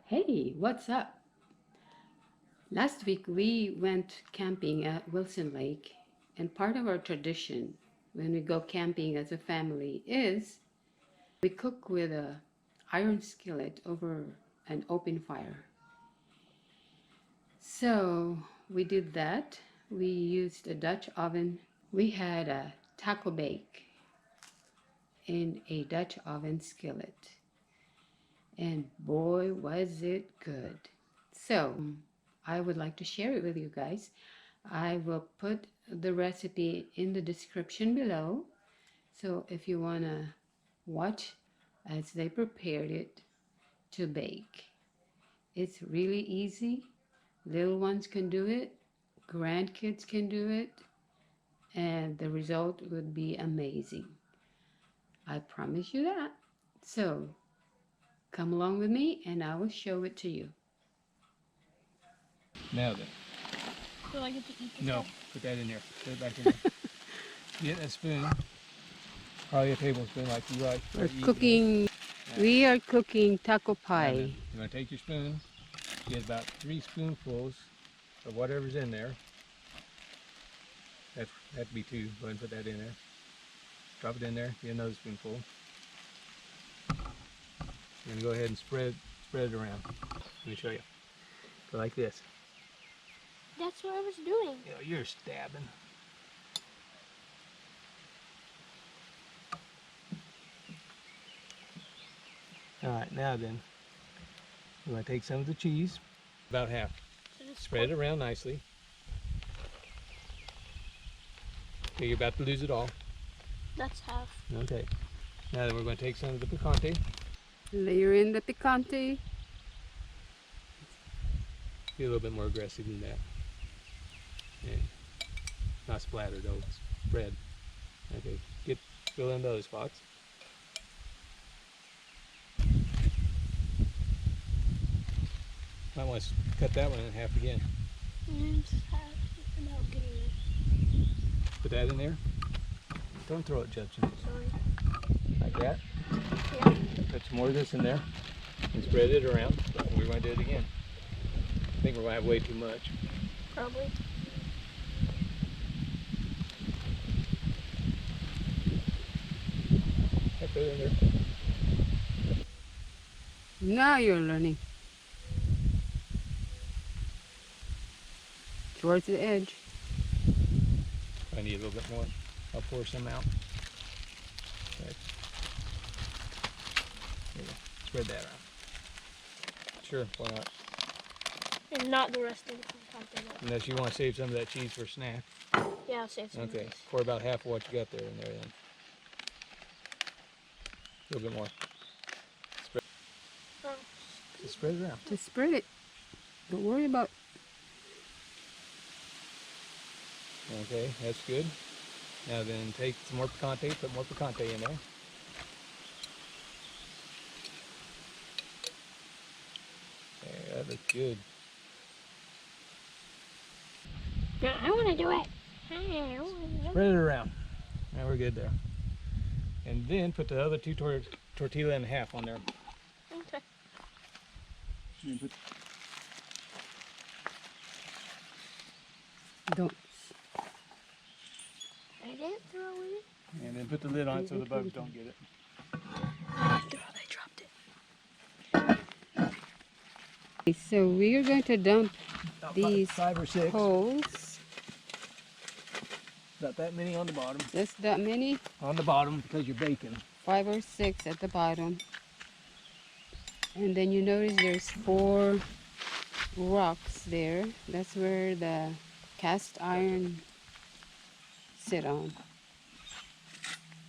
Hey, what's up? Last week we went camping at Wilson Lake, and part of our tradition when we go camping as a family is we cook with a iron skillet over an open fire. So we did that. We used a Dutch oven. We had a taco bake in a Dutch oven skillet. And boy, was it good. So I would like to share it with you guys. I will put the recipe in the description below. So if you want to watch as they prepared it to bake. It's really easy. Little ones can do it. Grandkids can do it. And the result would be amazing. I promise you that. So come along with me and I will show it to you. Now then. Do I get to eat this? No, put that in there. Put it back in there. Get a spoon. Probably a tablespoon like you like. We are cooking taco Now pie. then, you're going to take your spoon, get about 3 spoonfuls of whatever's in there. That'd be 2. Go ahead and put that in there. Drop it in there. Get another spoonful. You're going to go ahead and spread it around. Let me show you. Go like this. That's what I was doing. You know, you're stabbing. Alright, now then, we're going to take some of the cheese, about half. Spread it around nicely. Okay, you're about to lose it all. That's half. Okay. Now then, we're going to take some of the picante. Layer in the picante. Be a little bit more aggressive than that. Okay. Not splatter though, spread. Okay, fill in the other spots. Might want to cut that one in half again. It's half about getting it. Put that in there. Don't throw it, Judson. Sorry. Like that. Yeah. Put some more of this in there and spread it around. We're going to do it again. I think we're going to have way too much. Probably. I put it in there. Now you're learning. Towards the edge. I need a little bit more. I'll pour some out. Okay. There you go. Spread that around. Sure, why not? And not the rest of the picante. Unless you want to save some of that cheese for a snack. Yeah, I'll save some of Okay, this. pour about half of what you got there in there then. A little bit more. Spread. Just spread it around. Just spread it. Don't worry about. Okay, that's good. Now then take some more picante, put more picante in there. Okay, that looks good. No, I want to do it. I wanna do it. Spread it around. Now we're good there. And then put the other 2 tortilla in half on there. Okay. Don't. I didn't throw it. And then put the lid on it so the bugs don't get it. Oh, they dropped it. Okay, so we are going to dump About these 5 or 6. holes. About that many on the bottom. Just that many. On the bottom because you're baking. 5 or 6 at the bottom. And then you notice there's 4 rocks there. That's where the cast iron sit on.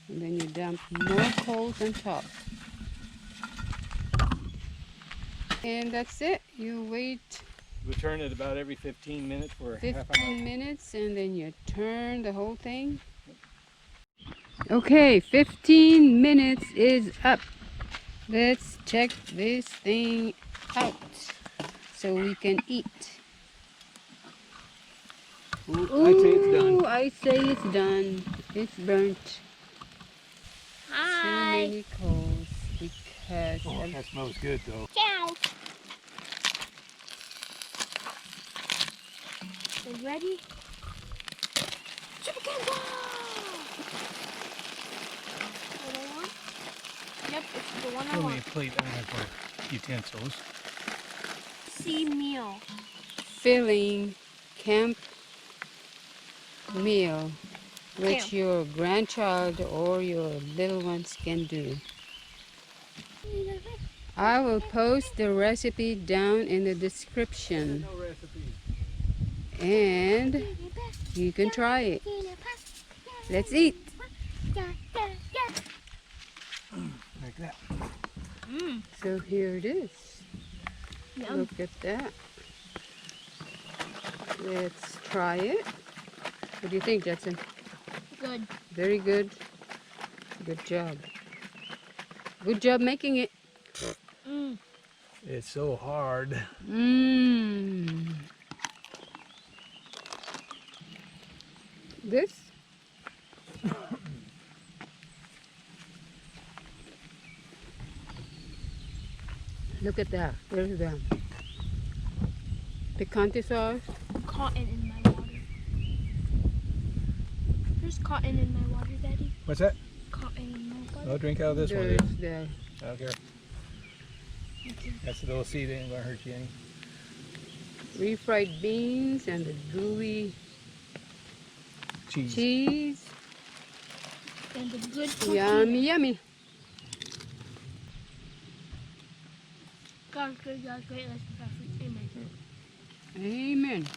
And then you dump more coals on top. And that's it. You wait We turn it about every 15 minutes for half an hour. 15 minutes and then you turn the whole thing. Okay, 15 minutes is up. Let's check this thing out so we can eat. Ooh, I'd say it's done. I say it's done. It's burnt. Too Hi. many coals because Oh, that smells good though. Ciao. is ready. Super combo! What do I want? Yep, it's the one I Show me want. a plate I have for utensils. Sea meal. Filling camp meal, which Camp. your grandchild or your little ones can do. I will post the recipe down in the description No recipe. and you can try it. Let's eat. Like that. Mmm. So here it is. Yum. Look at that. Let's try it. What do you think, Jetson? Good. Very good. Good job. Good job making it. Mmm. It's so hard. Mmm. This? Look at that. There's the picante sauce. Cotton in my water. There's cotton in my water, Daddy. What's that? Cotton in my water. No, drink out of this one. There's Then. the I don't care. That's the little seed. It ain't gonna hurt you any. refried beans and the gooey Cheese. cheese. And the good tortilla. Yummy, yummy. God's good, God's great. Let's be free. Amen. Amen.